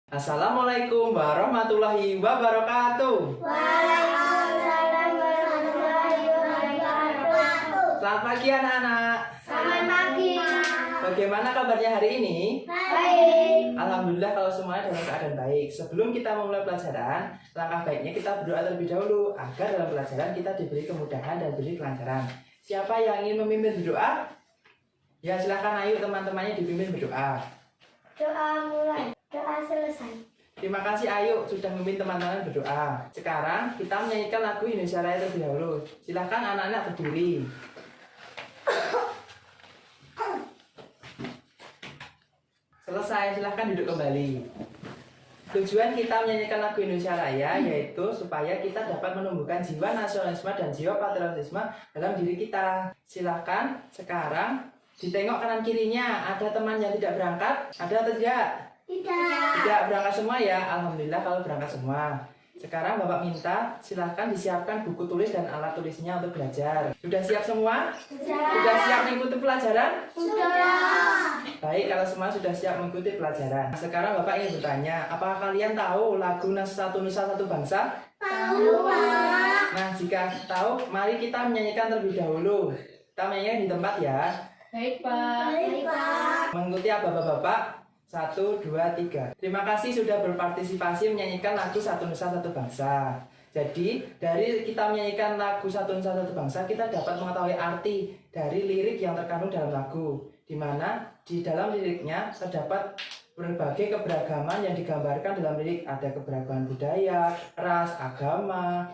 Assalamualaikum warahmatullahi wabarakatuh. Waalaikumsalam warahmatullahi wabarakatuh. Selamat pagi anak-anak. Selamat pagi. Bagaimana kabarnya hari ini? Baik. Alhamdulillah kalau semuanya dalam keadaan baik. Sebelum kita memulai pelajaran, langkah baiknya kita berdoa terlebih dahulu agar dalam pelajaran kita diberi kemudahan dan diberi kelancaran. Siapa yang ingin memimpin berdoa? Ya silahkan, ayo teman-temannya dipimpin berdoa. Doa mulai. Doa selesai. Terima kasih, ayo sudah memimpin teman-teman berdoa. Sekarang kita menyanyikan lagu Indonesia Raya terlebih dahulu. Silahkan anak-anak berdiri. Selesai, silahkan duduk kembali. Tujuan kita menyanyikan lagu Indonesia Raya yaitu supaya kita dapat menumbuhkan jiwa nasionalisme dan jiwa patriotisme dalam diri kita. Silahkan sekarang ditengok kanan kirinya, ada teman yang tidak berangkat? Ada atau tidak? Tidak berangkat semua ya, alhamdulillah kalau berangkat semua. Sekarang Bapak minta silahkan disiapkan buku tulis dan alat tulisnya untuk belajar. Sudah siap semua? Sudah siap mengikuti pelajaran? Sudah. Baik, kalau semua sudah siap mengikuti pelajaran. Sekarang Bapak ingin bertanya, apakah kalian tahu lagu Satu Nusa Satu Bangsa? Tahu, Pak. Nah, jika tahu, mari kita menyanyikan terlebih dahulu. Kita menyanyikan di tempat ya. Baik, Pak. Baik, Pak. Mengikuti apa Bapak? 1, 2, 3. Terima kasih sudah berpartisipasi menyanyikan lagu Satu Nusa Satu Bangsa. Jadi, dari kita menyanyikan lagu Satu Nusa Satu Bangsa, kita dapat mengetahui arti dari lirik yang terkandung dalam lagu. Di mana di dalam liriknya terdapat berbagai keberagaman yang digambarkan dalam lirik. Ada keberagaman budaya, ras, agama,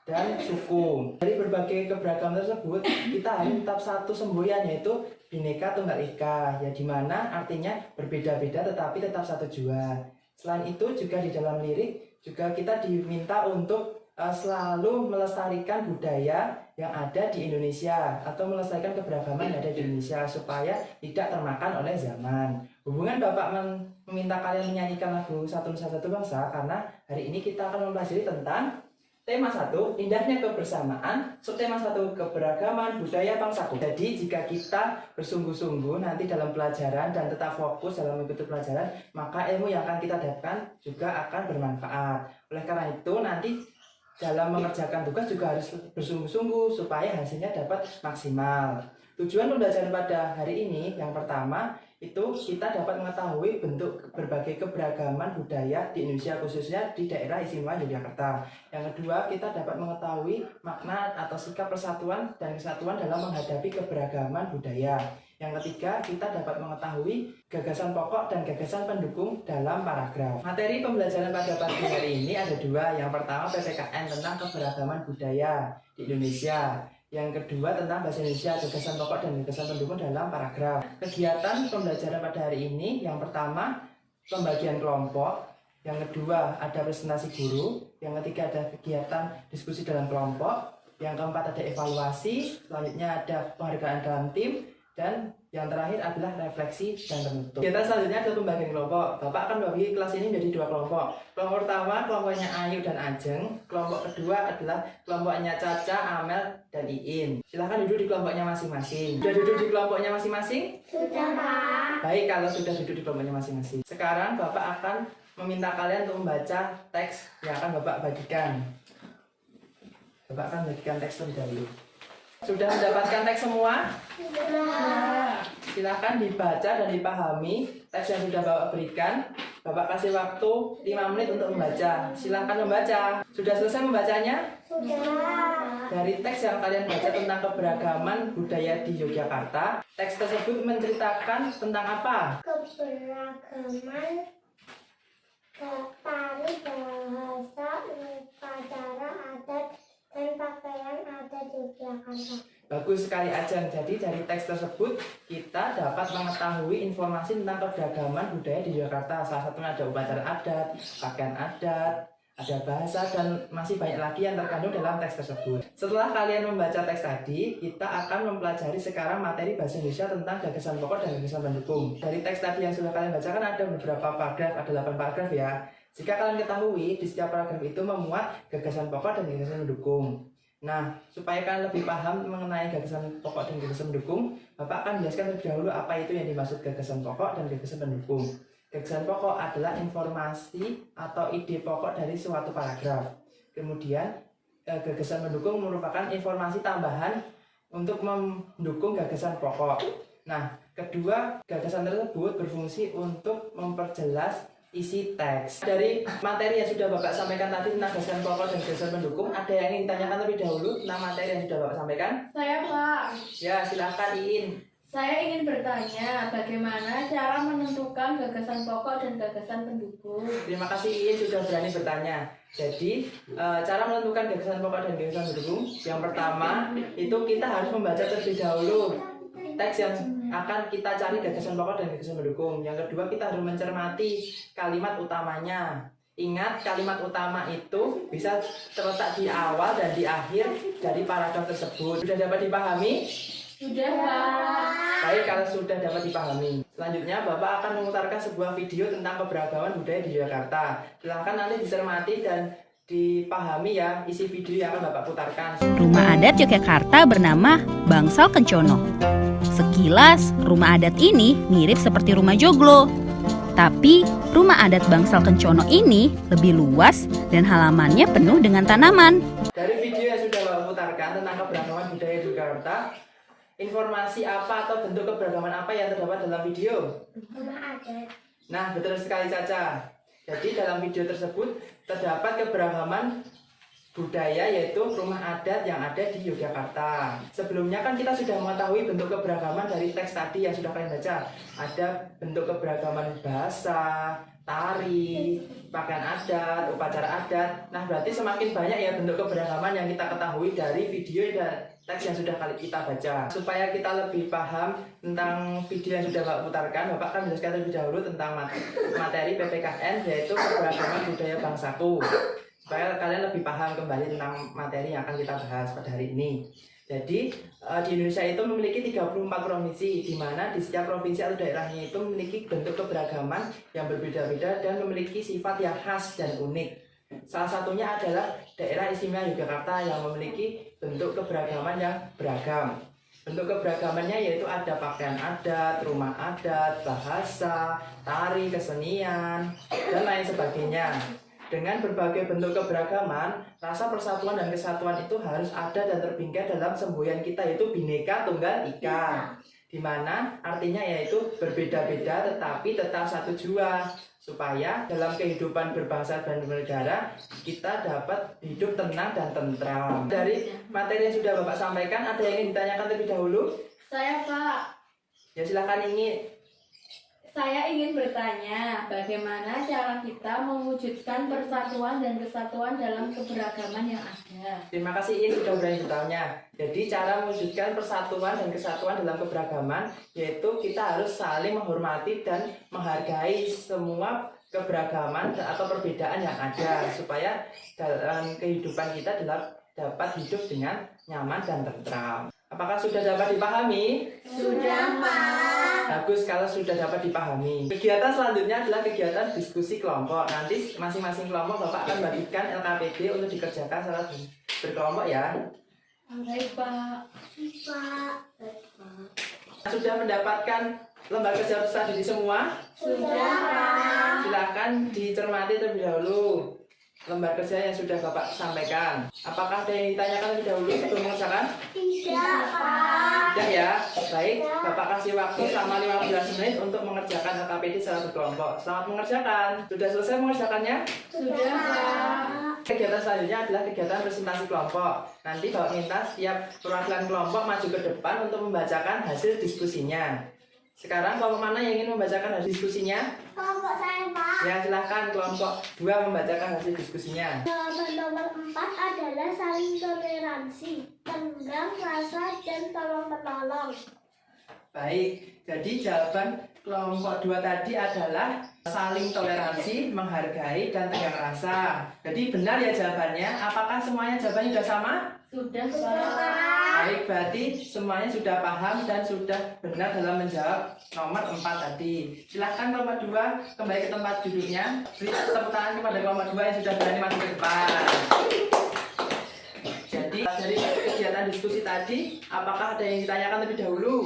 dan suku. Dari berbagai keberagaman tersebut, kita harus tetap satu semboyan, yaitu Bhinneka Tunggal Ika, ya, dimana artinya berbeda-beda tetapi tetap satu jua. Selain itu juga di dalam lirik juga kita diminta untuk selalu melestarikan budaya yang ada di Indonesia atau melestarikan keberagaman yang ada di Indonesia supaya tidak termakan oleh zaman. Hubungan Bapak meminta kalian menyanyikan lagu Satu Nusa Satu Bangsa karena hari ini kita akan mempelajari tentang tema 1, indahnya kebersamaan. Subtema 1, keberagaman budaya bangsaku. Jadi jika kita bersungguh-sungguh nanti dalam pelajaran dan tetap fokus dalam mengikuti pelajaran, maka ilmu yang akan kita dapatkan juga akan bermanfaat. Oleh karena itu nanti dalam mengerjakan tugas juga harus bersungguh-sungguh supaya hasilnya dapat maksimal. Tujuan pembelajaran pada hari ini yang pertama itu kita dapat mengetahui bentuk berbagai keberagaman budaya di Indonesia, khususnya di daerah istimewa Yogyakarta. Yang kedua, kita dapat mengetahui makna atau sikap persatuan dan kesatuan dalam menghadapi keberagaman budaya. Yang ketiga, kita dapat mengetahui gagasan pokok dan gagasan pendukung dalam paragraf. Materi pembelajaran pada pagi hari ini ada 2. Yang pertama PPKN tentang keberagaman budaya di Indonesia. Yang kedua tentang bahasa Indonesia, gagasan pokok dan gagasan pendukung dalam paragraf. Kegiatan pembelajaran pada hari ini, yang pertama pembagian kelompok, yang kedua ada presentasi guru, yang ketiga ada kegiatan diskusi dalam kelompok, yang keempat ada evaluasi, selanjutnya ada penghargaan dalam tim, dan yang terakhir adalah refleksi dan penutup. Kegiatan selanjutnya adalah pembagian kelompok. Bapak akan membagi kelas ini menjadi 2 kelompok. Kelompok pertama kelompoknya Ayu dan Ajeng. Kelompok kedua adalah kelompoknya Caca, Amel, dan Iin. Silahkan duduk di kelompoknya masing-masing. Sudah duduk di kelompoknya masing-masing? Sudah, Pak. Baik, kalau sudah duduk di kelompoknya masing-masing. Sekarang Bapak akan meminta kalian untuk membaca teks yang akan Bapak bagikan. Bapak akan bagikan teks terlebih dahulu. Sudah mendapatkan teks semua? Sudah. Silahkan dibaca dan dipahami teks yang sudah Bapak berikan. Bapak kasih waktu 5 menit untuk membaca. Silahkan membaca. Sudah selesai membacanya? Sudah. Dari teks yang kalian baca tentang keberagaman budaya di Yogyakarta, teks tersebut menceritakan tentang apa? Keberagaman tari, bahasa, upacara adat, dan pakaian adat Yogyakarta. Bagus sekali Ajeng. Jadi dari teks tersebut kita dapat mengetahui informasi tentang keberagaman budaya di Yogyakarta. Salah satunya ada upacara adat, pakaian adat, ada bahasa, dan masih banyak lagi yang terkandung dalam teks tersebut. Setelah kalian membaca teks tadi, kita akan mempelajari sekarang materi bahasa Indonesia tentang gagasan pokok dan gagasan pendukung. Dari teks tadi yang sudah kalian bacakan ada beberapa paragraf, ada 8 paragraf ya. Jika kalian ketahui, di setiap paragraf itu memuat gagasan pokok dan gagasan pendukung. Nah, supaya kalian lebih paham mengenai gagasan pokok dan gagasan pendukung, Bapak akan menjelaskan terlebih dahulu apa itu yang dimaksud gagasan pokok dan gagasan pendukung. Gagasan pokok adalah informasi atau ide pokok dari suatu paragraf. Kemudian gagasan mendukung merupakan informasi tambahan untuk mendukung gagasan pokok. Nah, kedua gagasan tersebut berfungsi untuk memperjelas isi teks. Dari materi yang sudah Bapak sampaikan tadi tentang gagasan pokok dan gagasan pendukung, ada yang ingin ditanyakan lebih dahulu tentang materi yang sudah Bapak sampaikan? Saya Pak, Ya, silahkan Iin. saya ingin bertanya bagaimana cara menentukan gagasan pokok dan gagasan pendukung. Terima kasih Iin sudah berani bertanya. Jadi, cara menentukan gagasan pokok dan gagasan pendukung, yang pertama itu kita harus membaca terlebih dahulu teks yang akan kita cari gagasan pokok dan gagasan pendukung. Yang kedua, kita harus mencermati kalimat utamanya. Ingat, kalimat utama itu bisa terletak di awal dan di akhir dari paragraf tersebut. Sudah dapat dipahami? Sudah Pak. Baik, kalau sudah dapat dipahami. Selanjutnya, Bapak akan memutarkan sebuah video tentang keberagaman budaya di Yogyakarta. Silahkan nanti dicermati dan dipahami ya isi video yang akan Bapak putarkan. Rumah adat Yogyakarta bernama Bangsal Kencono. Sekilas, rumah adat ini mirip seperti rumah joglo. Tapi, rumah adat Bangsal Kencono ini lebih luas dan halamannya penuh dengan tanaman. Dari video yang sudah Bapak putarkan tentang keberagaman budaya di Yogyakarta, informasi apa atau bentuk keberagaman apa yang terdapat dalam video? Rumah adat. Nah, betul sekali Caca. Jadi dalam video tersebut terdapat keberagaman budaya yaitu rumah adat yang ada di Yogyakarta. Sebelumnya kan kita sudah mengetahui bentuk keberagaman dari teks tadi yang sudah kalian baca. Ada bentuk keberagaman bahasa, tari, pakaian adat, upacara adat. Nah, berarti semakin banyak ya bentuk keberagaman yang kita ketahui dari video dan teks yang sudah kita baca. Supaya kita lebih paham tentang video yang sudah Bapak putarkan, Bapak akan menjelaskan terlebih dahulu tentang materi PPKN yaitu keberagaman budaya bangsaku. Supaya kalian lebih paham kembali tentang materi yang akan kita bahas pada hari ini. Jadi di Indonesia itu memiliki 34 provinsi, di mana di setiap provinsi atau daerahnya itu memiliki bentuk keberagaman yang berbeda-beda dan memiliki sifat yang khas dan unik. Salah satunya adalah daerah istimewa Yogyakarta yang memiliki bentuk keberagaman yang beragam. Bentuk keberagamannya yaitu ada pakaian adat, rumah adat, bahasa, tari, kesenian, dan lain sebagainya. Dengan berbagai bentuk keberagaman, rasa persatuan dan kesatuan itu harus ada dan terbingkai dalam semboyan kita yaitu Bhinneka Tunggal Ika. Di mana artinya yaitu berbeda-beda tetapi tetap satu jua. Supaya dalam kehidupan berbangsa dan bernegara kita dapat hidup tenang dan tentram. Dari materi yang sudah Bapak sampaikan, ada yang ingin ditanyakan terlebih dahulu? Saya Pak, Ya silakan saya ingin bertanya bagaimana cara kita mewujudkan persatuan dan kesatuan dalam keberagaman yang ada. Terima kasih Iin sudah berani bertanya. Jadi cara mewujudkan persatuan dan kesatuan dalam keberagaman yaitu kita harus saling menghormati dan menghargai semua keberagaman atau perbedaan yang ada supaya dalam kehidupan kita dapat hidup dengan nyaman dan tentram. Apakah sudah dapat dipahami? Sudah Pak. Bagus kalau sudah dapat dipahami. Kegiatan selanjutnya adalah kegiatan diskusi kelompok. Nanti masing-masing kelompok Bapak akan bagikan LKPD untuk dikerjakan secara berkelompok ya. Baik Pak. Sudah mendapatkan lembar kerja studi semua? Sudah Pak. Silakan dicermati terlebih dahulu lembar kerja yang sudah Bapak sampaikan. Apakah ada yang ditanyakan terlebih dahulu sebelum mengerjakan? Tidak, Pak. Tidak ya? Baik, Bapak kasih waktu selama 15 menit untuk mengerjakan LKPD secara berkelompok. Selamat mengerjakan. Sudah selesai mengerjakannya? Sudah Pak. Kegiatan selanjutnya adalah kegiatan presentasi kelompok. Nanti Bapak minta setiap perwakilan kelompok maju ke depan untuk membacakan hasil diskusinya. Sekarang kelompok mana yang ingin membacakan hasil diskusinya? Kelompok saya, Pak. Ya silahkan kelompok 2 membacakan hasil diskusinya. Jawaban nomor 4 adalah saling toleransi, tenggang rasa, dan tolong-menolong. Baik, jadi jawaban kelompok 2 tadi adalah saling toleransi, menghargai, dan tenggang rasa. Jadi benar ya jawabannya. Apakah semuanya jawabannya sudah sama? Sudah Pak. Baik, berarti semuanya sudah paham dan sudah benar dalam menjawab nomor 4 tadi. Silahkan kelompok 2 kembali ke tempat duduknya. Beri tepuk tangan kepada kelompok 2 yang sudah berani masuk ke depan. Jadi dari kegiatan diskusi tadi, apakah ada yang ditanyakan lebih dahulu?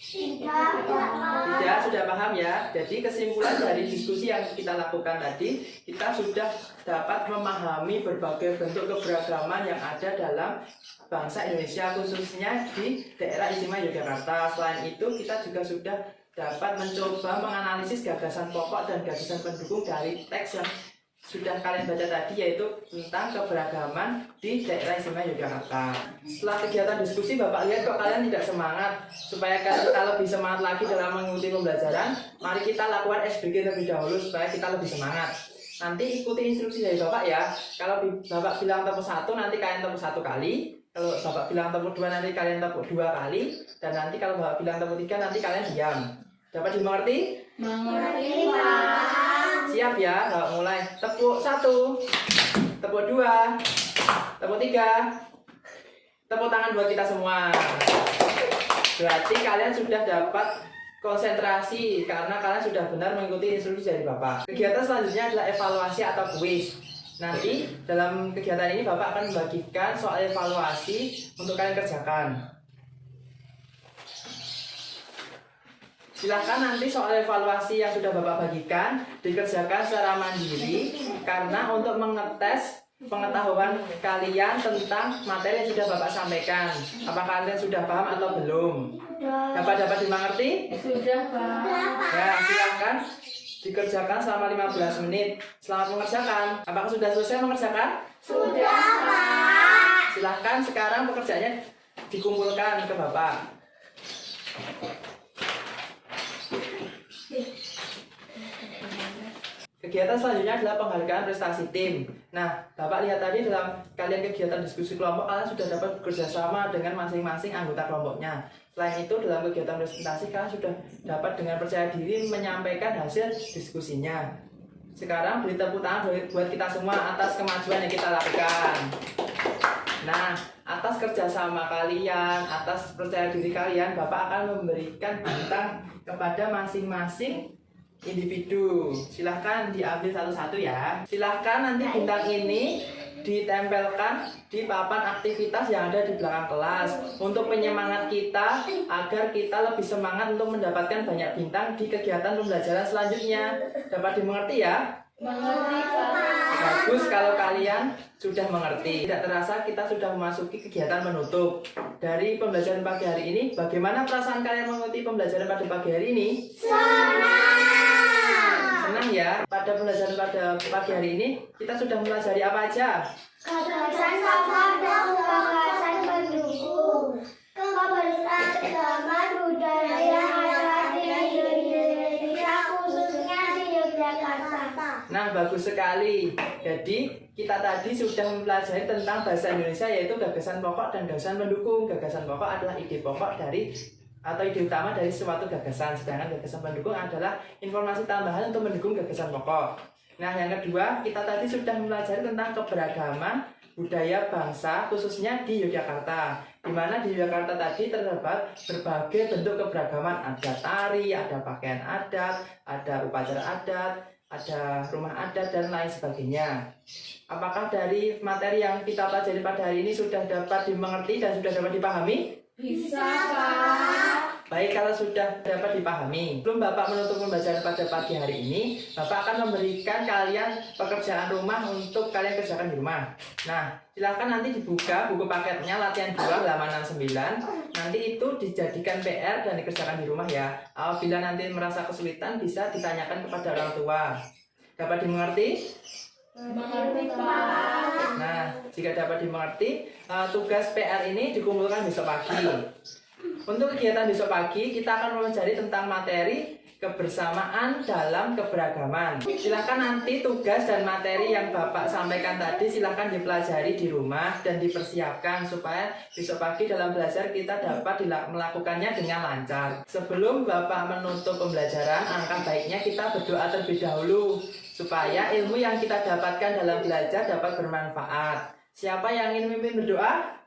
Tidak, sudah paham ya. Jadi kesimpulan dari diskusi yang kita lakukan tadi, kita sudah dapat memahami berbagai bentuk keberagaman yang ada dalam bangsa Indonesia, khususnya di daerah istimewa Yogyakarta. Selain itu, kita juga sudah dapat mencoba menganalisis gagasan pokok dan gagasan pendukung dari teks yang sudah kalian baca tadi, yaitu tentang keberagaman di daerah istimewa Yogyakarta. Setelah kegiatan diskusi, Bapak lihat kok kalian tidak semangat. Supaya kita lebih semangat lagi dalam mengikuti pembelajaran, mari kita lakukan SBG terlebih dahulu supaya kita lebih semangat. Nanti ikuti instruksi dari Bapak ya. Kalau Bapak bilang tepuk 1, nanti kalian tepuk 1 kali. Kalau Bapak bilang tepuk 2, nanti kalian tepuk 2 kali. Dan nanti kalau Bapak bilang tepuk 3, nanti kalian diam. Dapat dimengerti? Mengerti, Pak. Siap ya, Bapak mulai. Tepuk 1, tepuk 2, tepuk 3. Tepuk tangan buat kita semua. Berarti kalian sudah dapat konsentrasi karena kalian sudah benar mengikuti instruksi dari Bapak. Kegiatan selanjutnya adalah evaluasi atau kuis. Nanti dalam kegiatan ini Bapak akan membagikan soal evaluasi untuk kalian kerjakan. Silahkan nanti soal evaluasi yang sudah Bapak bagikan dikerjakan secara mandiri karena untuk mengetes pengetahuan kalian tentang materi yang sudah Bapak sampaikan. Apakah kalian sudah paham atau belum? Dapat dimengerti? Sudah, Pak. Ya, silahkan dikerjakan selama 15 menit. Selamat mengerjakan. Apakah sudah selesai mengerjakan? Sudah, Pak. Silahkan sekarang pekerjaannya dikumpulkan ke Bapak. Kegiatan selanjutnya adalah penghargaan prestasi tim. Nah, Bapak lihat tadi dalam kalian kegiatan diskusi kelompok, kalian sudah dapat bekerja sama dengan masing-masing anggota kelompoknya. Selain itu, dalam kegiatan presentasi, kalian sudah dapat dengan percaya diri menyampaikan hasil diskusinya. Sekarang beri tepuk tangan buat kita semua atas kemajuan yang kita lakukan. Nah, atas kerjasama kalian, atas percaya diri kalian, Bapak akan memberikan bintang kepada masing-masing individu. Silahkan diambil satu-satu ya. Silahkan nanti bintang ini ditempelkan di papan aktivitas yang ada di belakang kelas untuk penyemangat kita agar kita lebih semangat untuk mendapatkan banyak bintang di kegiatan pembelajaran selanjutnya. Dapat dimengerti ya? Mengerti, Pak. Bagus kalau kalian sudah mengerti. Tidak terasa kita sudah memasuki kegiatan menutup dari pembelajaran pagi hari ini. Bagaimana perasaan kalian mengikuti pembelajaran pada pagi hari ini? Senang ya. Pada pembelajaran pada pagi hari ini kita sudah mempelajari apa aja? Gagasan pokok dan gagasan pendukung. Keberagaman budaya ada di Indonesia, khususnya di Yogyakarta. Nah, bagus sekali. Jadi kita tadi sudah mempelajari tentang bahasa Indonesia, yaitu gagasan pokok dan gagasan pendukung. Gagasan pokok adalah ide pokok dari atau ide utama dari suatu gagasan, sedangkan gagasan pendukung adalah informasi tambahan untuk mendukung gagasan pokok. Nah, yang kedua, kita tadi sudah mempelajari tentang keberagaman budaya bangsa, khususnya di Yogyakarta. Di mana di Yogyakarta tadi terdapat berbagai bentuk keberagaman, ada tari, ada pakaian adat, ada upacara adat, ada rumah adat, dan lain sebagainya. Apakah dari materi yang kita pelajari pada hari ini sudah dapat dimengerti dan sudah dapat dipahami? Bisa, Pak. Baik, kalau sudah dapat dipahami. Sebelum Bapak menutup pembelajaran pada pagi hari ini, Bapak akan memberikan kalian pekerjaan rumah untuk kalian kerjakan di rumah. Nah, silahkan nanti dibuka buku paketnya latihan 2 halaman 69. Nanti itu dijadikan PR dan dikerjakan di rumah ya. Apabila nanti merasa kesulitan, bisa ditanyakan kepada orang tua. Dapat dimengerti? Mengerti, Pak. Nah, jika dapat dimengerti, tugas PR ini dikumpulkan besok pagi. Untuk kegiatan besok pagi, kita akan mempelajari tentang materi kebersamaan dalam keberagaman. Silakan nanti tugas dan materi yang Bapak sampaikan tadi silakan dipelajari di rumah dan dipersiapkan supaya besok pagi dalam belajar kita dapat melakukannya dengan lancar. Sebelum Bapak menutup pembelajaran, alangkah baiknya kita berdoa terlebih dahulu supaya ilmu yang kita dapatkan dalam belajar dapat bermanfaat. Siapa yang ingin memimpin berdoa?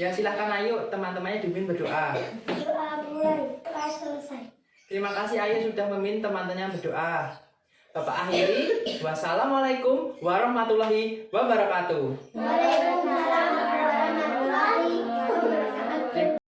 Ya, silahkan ayo teman-temannya dipimpin berdoa. Doa mulai, kelas selesai. Terima kasih ayah sudah memimpin teman-temannya berdoa. Bapak akhiri. Wassalamualaikum warahmatullahi wabarakatuh. Waalaikumsalam.